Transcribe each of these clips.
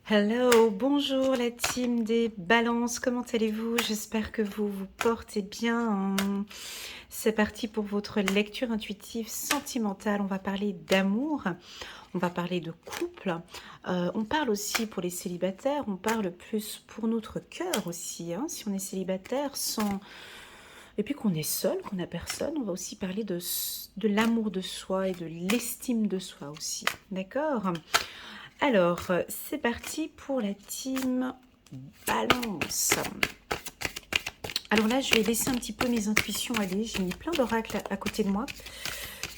Hello, bonjour la team des balances, comment allez-vous? J'espère que vous vous portez bien. C'est parti pour votre lecture intuitive sentimentale. On va parler d'amour, on va parler de couple, on parle aussi pour les célibataires, on parle plus pour notre cœur aussi. Si on est célibataire sans... et puis qu'on est seul, qu'on n'a personne, on va aussi parler de l'amour de soi et de l'estime de soi aussi. D'accord? Alors, c'est parti pour la team Balance. Alors là, je vais laisser un petit peu mes intuitions aller. J'ai mis plein d'oracles à côté de moi.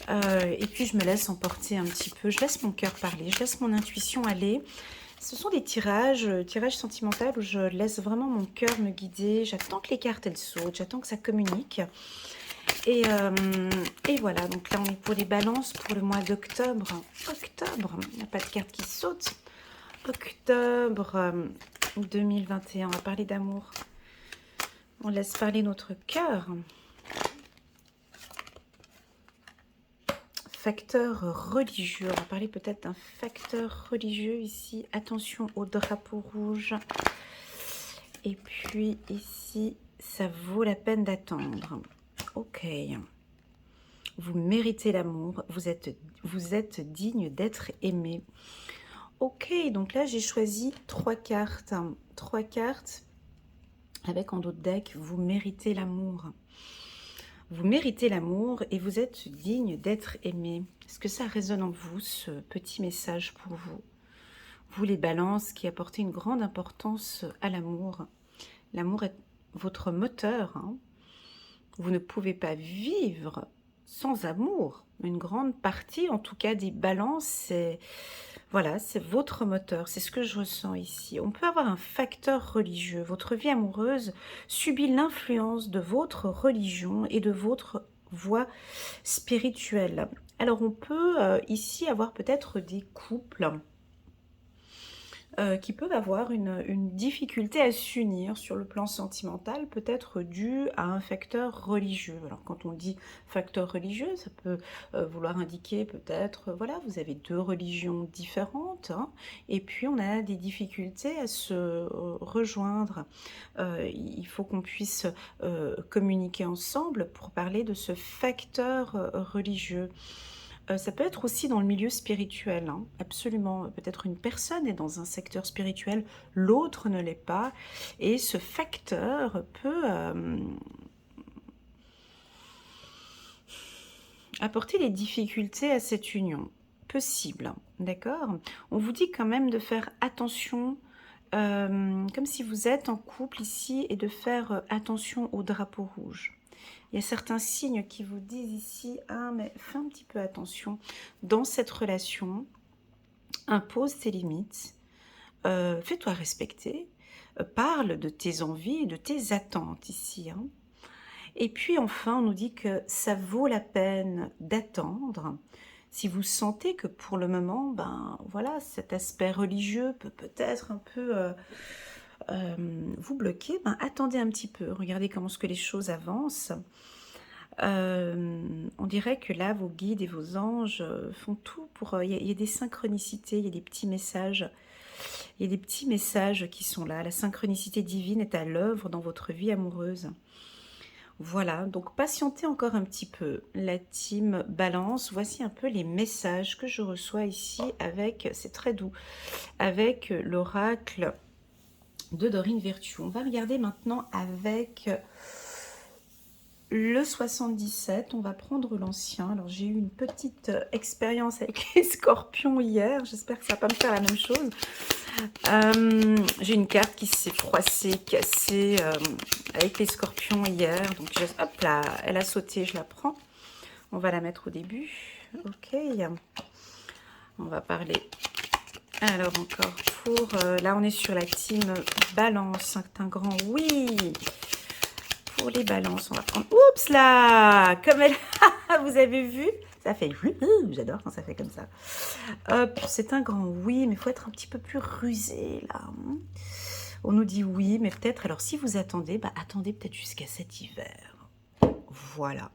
Et puis, je me laisse emporter un petit peu. Je laisse mon cœur parler. Je laisse mon intuition aller. Ce sont des tirages sentimentaux où je laisse vraiment mon cœur me guider. J'attends que les cartes, elles sautent. J'attends que ça communique. Et voilà, donc là, on est pour les balances pour le mois d'octobre. Octobre, il n'y a pas de carte qui saute. Octobre 2021, on va parler d'amour. On laisse parler notre cœur. Facteur religieux, on va parler peut-être d'un facteur religieux ici. Attention au drapeau rouge. Et puis ici, ça vaut la peine d'attendre. Ok. Vous méritez l'amour, vous êtes digne d'être aimé. Ok, donc là j'ai choisi 3 cartes. 3 cartes avec en d'autres deck, vous méritez l'amour. Vous méritez l'amour et vous êtes digne d'être aimé. Est-ce que ça résonne en vous, ce petit message pour vous? Vous les balances qui apportez une grande importance à l'amour. L'amour est votre moteur. Vous ne pouvez pas vivre sans amour. Une grande partie, en tout cas, des balances, c'est... Voilà, c'est votre moteur, c'est ce que je ressens ici. On peut avoir un facteur religieux. Votre vie amoureuse subit l'influence de votre religion et de votre voie spirituelle. Alors on peut ici avoir peut-être des couples qui peuvent avoir une difficulté à s'unir sur le plan sentimental, peut-être dû à un facteur religieux. Alors quand on dit facteur religieux, ça peut vouloir indiquer peut-être, voilà, vous avez 2 religions différentes, et puis on a des difficultés à se rejoindre. Il faut qu'on puisse communiquer ensemble pour parler de ce facteur religieux. Ça peut être aussi dans le milieu spirituel, absolument. Peut-être une personne est dans un secteur spirituel, l'autre ne l'est pas. Et ce facteur peut apporter des difficultés à cette union. Possible, d'accord? On vous dit quand même de faire attention, comme si vous êtes en couple ici, et de faire attention au drapeau rouge. Il y a certains signes qui vous disent ici, mais fais un petit peu attention dans cette relation, impose tes limites, fais-toi respecter, parle de tes envies et de tes attentes ici. Et puis enfin, on nous dit que ça vaut la peine d'attendre. Si vous sentez que pour le moment, voilà, cet aspect religieux peut peut-être un peu vous bloquer, attendez un petit peu, regardez comment est-ce que les choses avancent. On dirait que là, vos guides et vos anges font tout pour... Il y a des synchronicités, il y a des petits messages. Il y a des petits messages qui sont là. La synchronicité divine est à l'œuvre dans votre vie amoureuse. Voilà, donc patientez encore un petit peu. La team Balance, voici un peu les messages que je reçois ici avec... C'est très doux. Avec l'oracle de Dorine Virtue. On va regarder maintenant avec... le 77, on va prendre l'ancien. Alors j'ai eu une petite expérience avec les scorpions hier. J'espère que ça va pas me faire la même chose. J'ai une carte qui s'est froissée, cassée avec les scorpions hier. Donc hop là, elle a sauté, je la prends. On va la mettre au début. Ok. On va parler. Alors encore pour... là on est sur la team Balance. C'est un grand oui. Pour les balances, on va prendre... Oups là! Comme elle... Vous avez vu? Ça fait... J'adore quand ça fait comme ça. Hop, c'est un grand oui, mais il faut être un petit peu plus rusé, là. On nous dit oui, mais peut-être... Alors, si vous attendez, attendez peut-être jusqu'à cet hiver. Voilà.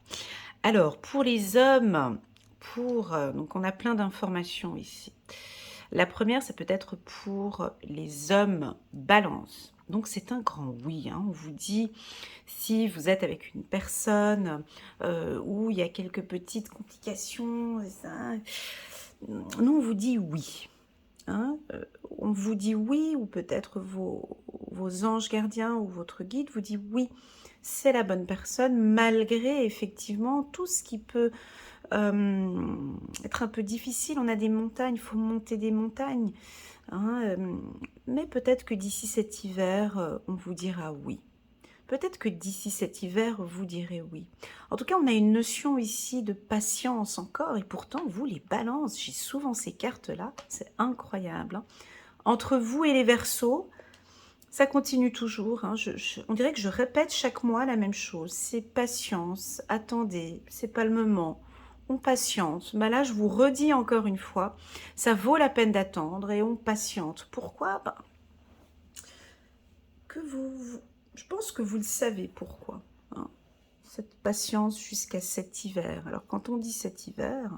Alors, pour les hommes, donc on a plein d'informations ici. La première, ça peut être pour les hommes balance. Donc c'est un grand oui, hein. On vous dit, si vous êtes avec une personne où il y a quelques petites complications, ça, nous on vous dit oui. Hein, on vous dit oui, ou peut-être vos anges gardiens ou votre guide vous dit oui, c'est la bonne personne, malgré effectivement tout ce qui peut être un peu difficile. On a des montagnes, il faut monter des montagnes. Hein, mais peut-être que d'ici cet hiver, on vous dira oui. Peut-être que d'ici cet hiver, vous direz oui. En tout cas, on a une notion ici de patience encore, et pourtant, vous, les balances, j'ai souvent ces cartes-là, c'est incroyable. Hein. Entre vous et les Verseaux, ça continue toujours. Hein. On dirait que je répète chaque mois la même chose. C'est patience, attendez, c'est pas le moment. On patiente. Bah là, je vous redis encore une fois, ça vaut la peine d'attendre et on patiente. Pourquoi? Bah, je pense que vous le savez pourquoi. Hein. Cette patience jusqu'à cet hiver. Alors, quand on dit cet hiver,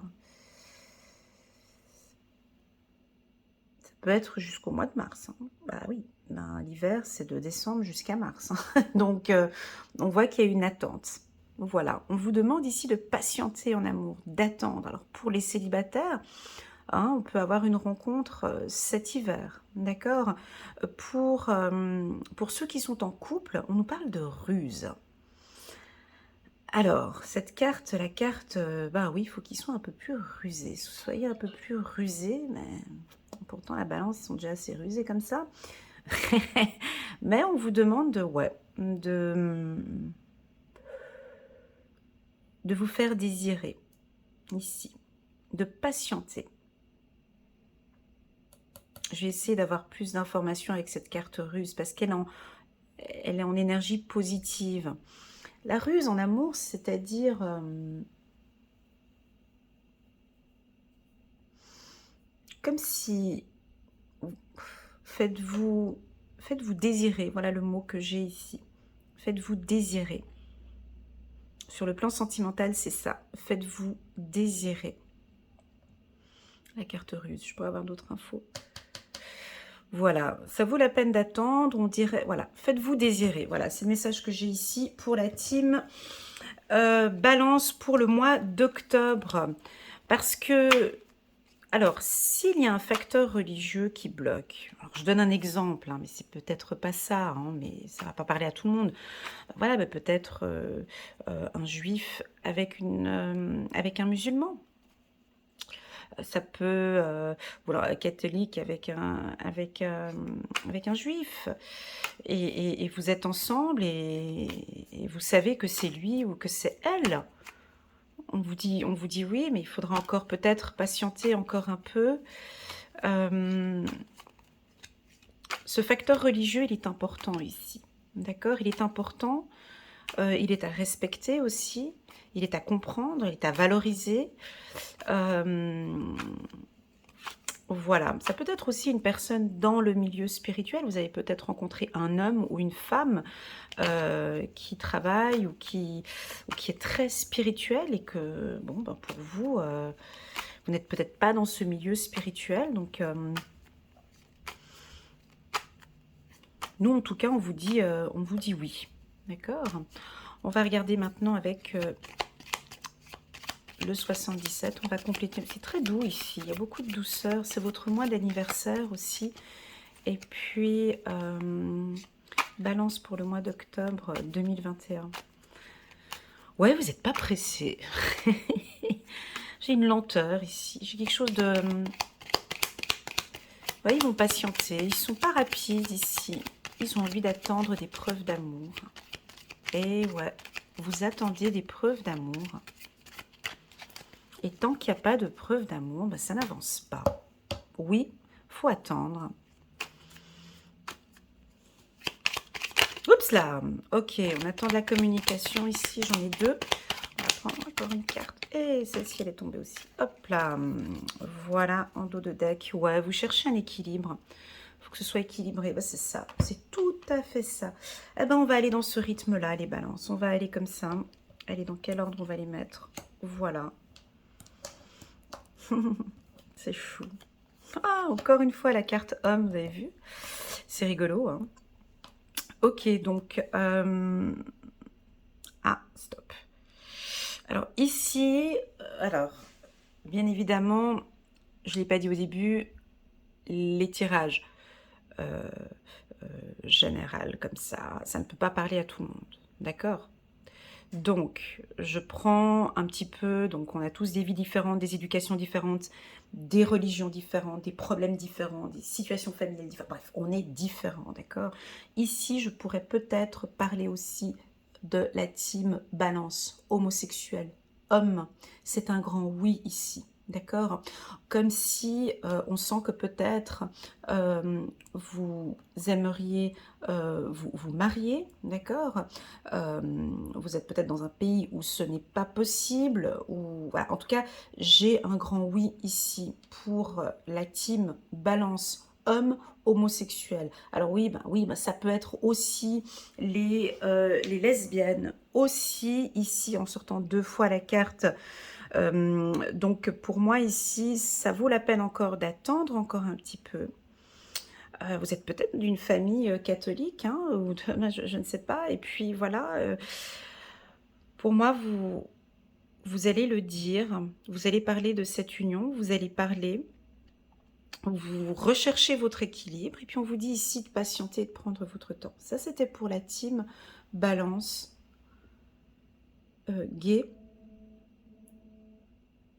ça peut être jusqu'au mois de mars. Hein. Bah oui, ben, l'hiver, c'est de décembre jusqu'à mars. Hein. Donc, on voit qu'il y a une attente. Voilà, on vous demande ici de patienter en amour, d'attendre. Alors, pour les célibataires, hein, on peut avoir une rencontre cet hiver, d'accord. Pour ceux qui sont en couple, on nous parle de ruse. Alors, cette carte, la carte, bah oui, il faut qu'ils soient un peu plus rusés. Soyez un peu plus rusés, mais pourtant la balance, ils sont déjà assez rusés comme ça. Mais on vous demande de vous faire désirer, ici, de patienter. Je vais essayer d'avoir plus d'informations avec cette carte ruse, parce qu'elle est en énergie positive. La ruse en amour, c'est-à-dire... comme si... Faites-vous désirer, voilà le mot que j'ai ici. Faites-vous désirer. Sur le plan sentimental, c'est ça. Faites-vous désirer. La carte ruse, je pourrais avoir d'autres infos. Voilà, ça vaut la peine d'attendre, on dirait, voilà, faites-vous désirer. Voilà, c'est le message que j'ai ici pour la team Balance pour le mois d'octobre. Parce que, alors, s'il y a un facteur religieux qui bloque, alors je donne un exemple, hein, mais c'est peut-être pas ça, hein, mais ça va pas parler à tout le monde. Voilà, bah, peut-être un juif avec un musulman. Ça peut, voilà, un catholique avec un juif, et vous êtes ensemble et vous savez que c'est lui ou que c'est elle. On vous dit oui, mais il faudra encore peut-être patienter encore un peu. Ce facteur religieux, il est important ici, d'accord? Il est important, il est à respecter aussi, il est à comprendre, il est à valoriser. Voilà, ça peut être aussi une personne dans le milieu spirituel. Vous avez peut-être rencontré un homme ou une femme qui travaille ou qui est très spirituel et que, bon, ben pour vous, vous n'êtes peut-être pas dans ce milieu spirituel. Donc, nous, en tout cas, on vous dit oui. D'accord? On va regarder maintenant avec... le 77, on va compléter. C'est très doux ici, il y a beaucoup de douceur. C'est votre mois d'anniversaire aussi. Et puis, balance pour le mois d'octobre 2021. Ouais, vous n'êtes pas pressé. J'ai une lenteur ici. J'ai quelque chose de... Ouais, ils vont patienter. Ils sont pas rapides ici. Ils ont envie d'attendre des preuves d'amour. Et ouais, vous attendez des preuves d'amour. Et tant qu'il n'y a pas de preuve d'amour, ben ça n'avance pas. Oui, faut attendre. Oups là. Ok, on attend de la communication ici. J'en ai deux. On va prendre encore une carte. Et celle-ci, elle est tombée aussi. Hop là. Voilà, en dos de deck. Ouais, vous cherchez un équilibre. Il faut que ce soit équilibré. Ben, c'est ça. C'est tout à fait ça. Eh ben, on va aller dans ce rythme-là, les balances. On va aller comme ça. Allez, dans quel ordre on va les mettre? Voilà. C'est fou. Ah, encore une fois, la carte homme, vous avez vu? C'est rigolo, hein. Ok, donc... Ah, stop. Alors ici, alors, bien évidemment, je ne l'ai pas dit au début, les tirages général comme ça ne peut pas parler à tout le monde, d'accord? Donc, je prends un petit peu, donc on a tous des vies différentes, des éducations différentes, des religions différentes, des problèmes différents, des situations familiales différentes, bref, on est différents, d'accord? Ici, je pourrais peut-être parler aussi de la team balance, homosexuel, homme, c'est un grand oui ici, d'accord? Comme si on sent que peut-être vous aimeriez vous marier, d'accord? Vous êtes peut-être dans un pays où ce n'est pas possible, ou voilà. En tout cas, j'ai un grand oui ici pour la team balance homme homosexuel. Alors oui, ça peut être aussi les lesbiennes, aussi ici en sortant 2 fois la carte. Donc pour moi ici, ça vaut la peine encore d'attendre encore un petit peu. Vous êtes peut-être d'une famille catholique, hein, ou je ne sais pas. Et puis voilà, pour moi, vous allez le dire, vous allez parler de cette union, vous allez parler, vous recherchez votre équilibre, et puis on vous dit ici de patienter et de prendre votre temps. Ça, c'était pour la team balance gay.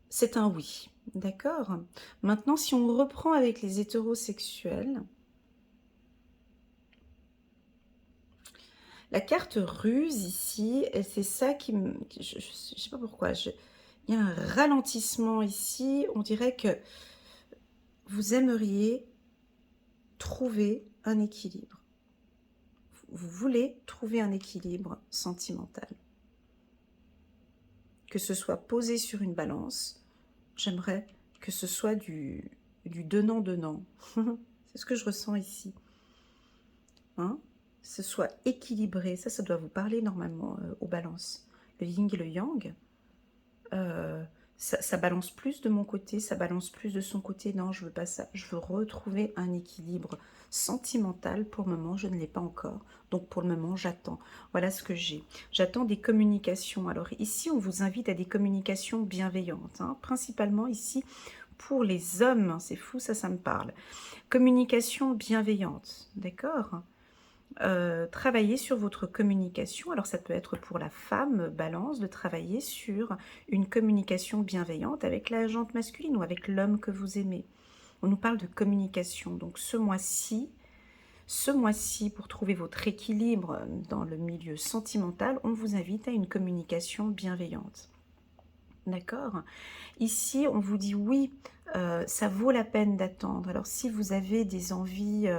C'est un oui, d'accord? Maintenant, si on reprend avec les hétérosexuels, la carte ruse ici, et c'est ça qui me... Je ne sais pas pourquoi, il y a un ralentissement ici, on dirait que vous aimeriez trouver un équilibre. Vous voulez trouver un équilibre sentimental. Que ce soit posé sur une balance, j'aimerais que ce soit du donnant-donnant. C'est ce que je ressens ici. Hein? Ce soit équilibré, ça doit vous parler normalement aux balances. Le yin et le yang, ça balance plus de mon côté, ça balance plus de son côté. Non, je veux pas ça. Je veux retrouver un équilibre sentimental. Pour le moment, je ne l'ai pas encore. Donc pour le moment, j'attends. Voilà ce que j'ai. J'attends des communications. Alors ici, on vous invite à des communications bienveillantes. Hein. Principalement ici, pour les hommes. C'est fou, ça me parle. Communication bienveillante. D'accord ? Travailler sur votre communication. Alors ça peut être pour la femme balance de travailler sur une communication bienveillante avec la jante masculine ou avec l'homme que vous aimez. On nous parle de communication. Donc ce mois-ci, pour trouver votre équilibre dans le milieu sentimental, on vous invite à une communication bienveillante. D'accord? Ici, on vous dit oui, ça vaut la peine d'attendre. Alors si vous avez des envies...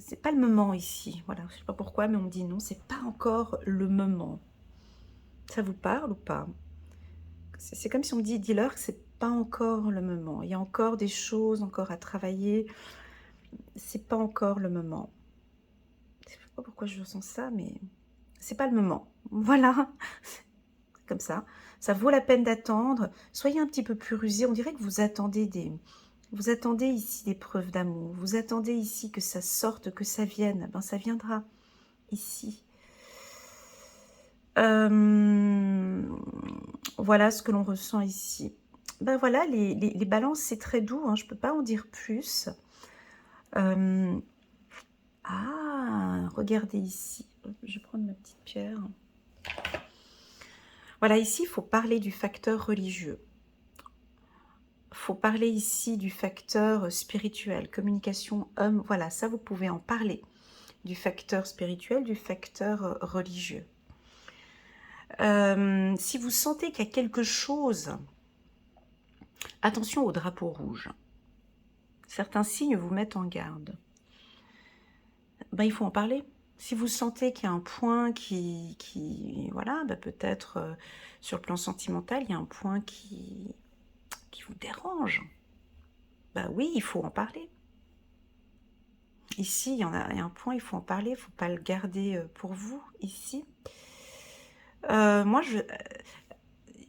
c'est pas le moment ici, voilà, je sais pas pourquoi, mais on me dit non, c'est pas encore le moment. Ça vous parle ou pas? C'est comme si on me dit, dis-leur que c'est pas encore le moment. Il y a encore des choses encore à travailler. C'est pas encore le moment. Je sais pas pourquoi je ressens ça, mais c'est pas le moment. Voilà, comme ça. Ça vaut la peine d'attendre. Soyez un petit peu plus rusé. On dirait que vous attendez vous attendez ici des preuves d'amour. Vous attendez ici que ça sorte, que ça vienne. Ben, ça viendra ici. Voilà ce que l'on ressent ici. Ben voilà, les balances, c'est très doux, hein, je ne peux pas en dire plus. Regardez ici. Je vais prendre ma petite pierre. Voilà, ici, il faut parler du facteur religieux. Il faut parler ici du facteur spirituel, communication homme. Voilà, ça, vous pouvez en parler. Du facteur spirituel, du facteur religieux. Si vous sentez qu'il y a quelque chose, attention au drapeau rouge. Certains signes vous mettent en garde. Ben, il faut en parler. Si vous sentez qu'il y a un point voilà, ben peut-être sur le plan sentimental, il y a un point qui vous dérange. Ben oui, il faut en parler. Ici, il y a un point, il faut en parler, il ne faut pas le garder pour vous, ici. Moi,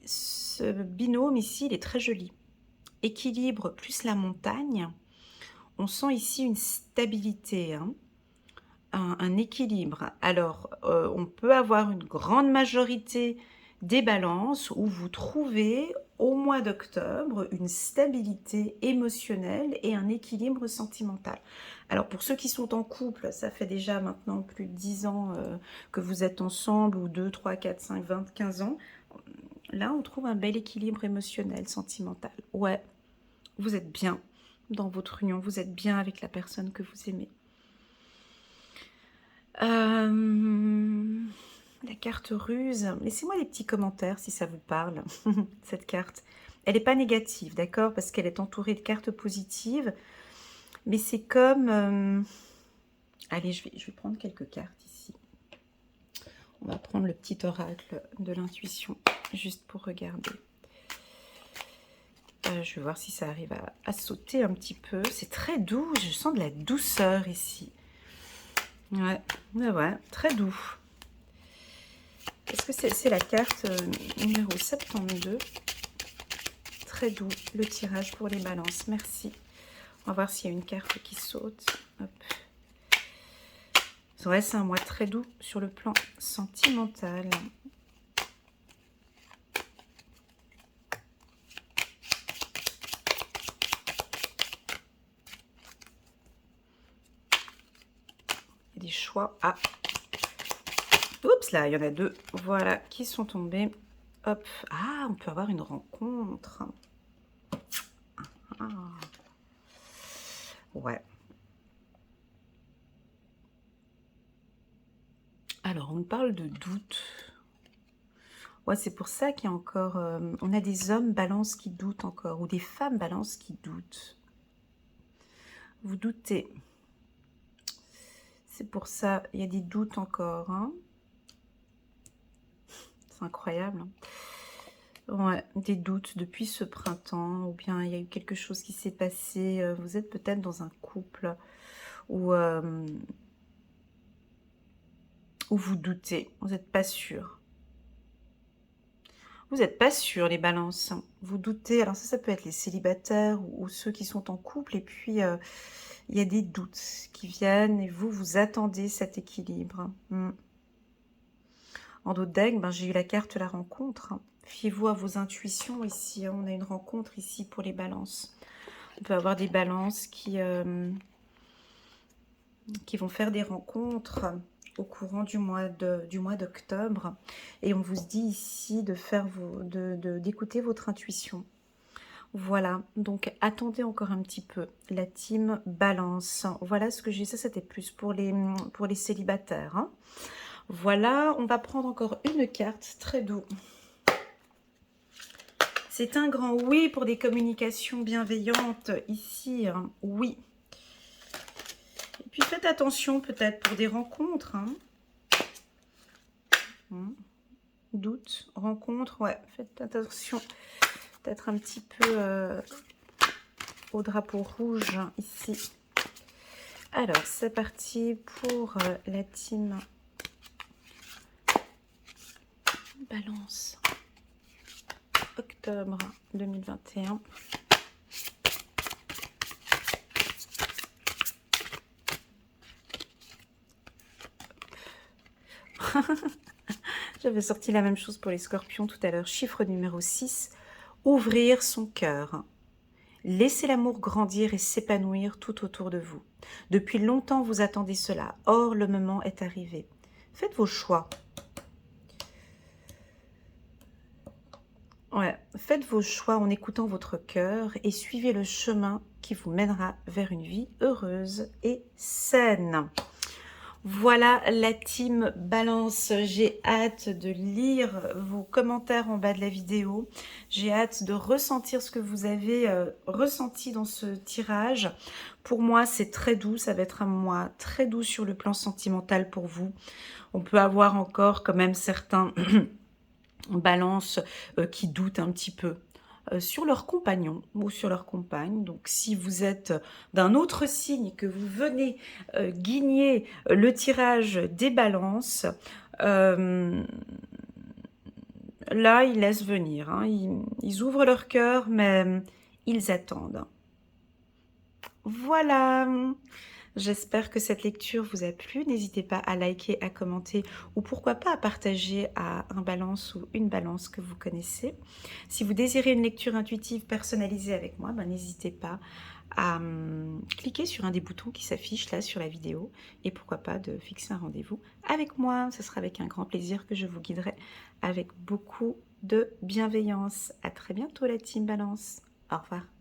ce binôme ici, il est très joli. équilibre plus la montagne, on sent ici une stabilité, hein, un équilibre. Alors, on peut avoir une grande majorité des balances où vous trouvez au mois d'octobre une stabilité émotionnelle et un équilibre sentimental. Alors pour ceux qui sont en couple, ça fait déjà maintenant plus de 10 ans que vous êtes ensemble, ou 2, 3, 4, 5, 20, 15 ans. Là, on trouve un bel équilibre émotionnel, sentimental. Ouais, vous êtes bien dans votre union, vous êtes bien avec la personne que vous aimez. La carte ruse, laissez-moi des petits commentaires si ça vous parle, cette carte. Elle n'est pas négative, d'accord, parce qu'elle est entourée de cartes positives, mais c'est comme... Allez, je vais prendre quelques cartes ici. On va prendre le petit oracle de l'intuition, juste pour regarder. Je vais voir si ça arrive à sauter un petit peu. C'est très doux, je sens de la douceur ici. Ouais, très doux. Est-ce que c'est la carte numéro 72? Très doux, le tirage pour les balances. Merci. On va voir s'il y a une carte qui saute. Hop. Ouais, c'est un mois très doux sur le plan sentimental. Il y a des choix. Ah, oups, là, il y en a deux. Voilà, qui sont tombés. Hop. Ah, on peut avoir une rencontre. Ah. Ouais. Alors, on me parle de doute. Ouais, c'est pour ça qu'il y a encore... on a des hommes balance qui doutent encore, ou des femmes balance qui doutent. Vous doutez. C'est pour ça, il y a des doutes encore. Hein. C'est incroyable. Ouais, des doutes depuis ce printemps, ou bien il y a eu quelque chose qui s'est passé. Vous êtes peut-être dans un couple où vous doutez, vous n'êtes pas sûr. Vous n'êtes pas sûr, les balances. Vous doutez. Alors ça peut être les célibataires ou ceux qui sont en couple. Et puis, il y a des doutes qui viennent et vous attendez cet équilibre. En dos de deck, ben, j'ai eu la carte la rencontre. Fiez-vous à vos intuitions ici. On a une rencontre ici pour les balances. On peut avoir des balances qui vont faire des rencontres au courant du mois d'octobre, et on vous dit ici de faire d'écouter votre intuition. Voilà, donc attendez encore un petit peu la team balance. Voilà ce que j'ai, ça c'était plus pour les célibataires, hein. Voilà, on va prendre encore une carte très doux. C'est un grand oui pour des communications bienveillantes ici, hein. Oui. Et puis faites attention peut-être pour des rencontres, hein. Doute, rencontre, ouais, faites attention. Peut-être un petit peu au drapeau rouge ici. Alors, c'est parti pour la team Balance. Octobre 2021. J'avais sorti la même chose pour les scorpions tout à l'heure. Chiffre numéro 6, ouvrir son cœur. Laissez l'amour grandir et s'épanouir tout autour de vous. Depuis longtemps, vous attendez cela. Or, le moment est arrivé. Faites vos choix. Ouais, faites vos choix en écoutant votre cœur et suivez le chemin qui vous mènera vers une vie heureuse et saine. Voilà la team Balance, j'ai hâte de lire vos commentaires en bas de la vidéo. J'ai hâte de ressentir ce que vous avez ressenti dans ce tirage. Pour moi, c'est très doux, ça va être un mois très doux sur le plan sentimental pour vous. On peut avoir encore quand même certains Balance qui doutent un petit peu sur leur compagnon ou sur leur compagne. Donc si vous êtes d'un autre signe, que vous venez guigner le tirage des balances, là ils laissent venir, hein. Ils ouvrent leur cœur, mais ils attendent. Voilà, j'espère que cette lecture vous a plu. N'hésitez pas à liker, à commenter ou pourquoi pas à partager à un balance ou une balance que vous connaissez. Si vous désirez une lecture intuitive personnalisée avec moi, ben, n'hésitez pas à cliquer sur un des boutons qui s'affiche là sur la vidéo et pourquoi pas de fixer un rendez-vous avec moi. Ce sera avec un grand plaisir que je vous guiderai avec beaucoup de bienveillance. À très bientôt la team Balance. Au revoir.